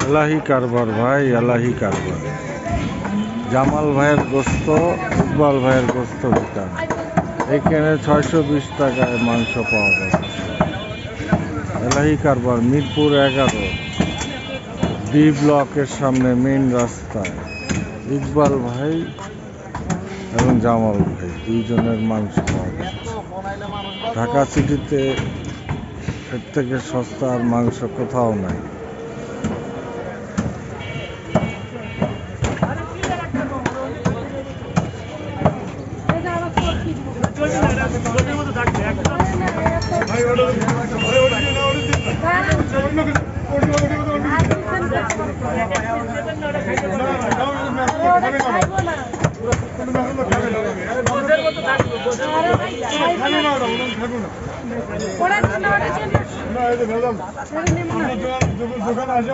এলাহি কারবার ভাই, এলাহি কারবার। জামাল ভাইয়ের গোস্ত, ইকবাল ভাইয়ের গোস্ত দোকান। এখানে 620 টাকায় মাংস পাওয়া যাচ্ছে। এলাহি কারবার, মিরপুর 11 ডি ব্লকের সামনে মেইন রাস্তায়। ইকবাল ভাই এবং জামাল ভাই দুইজনের মাংস পাওয়া যাচ্ছে। ঢাকা সিটিতে এর থেকে সস্তা আর মাংস কোথাও নাই। দোকান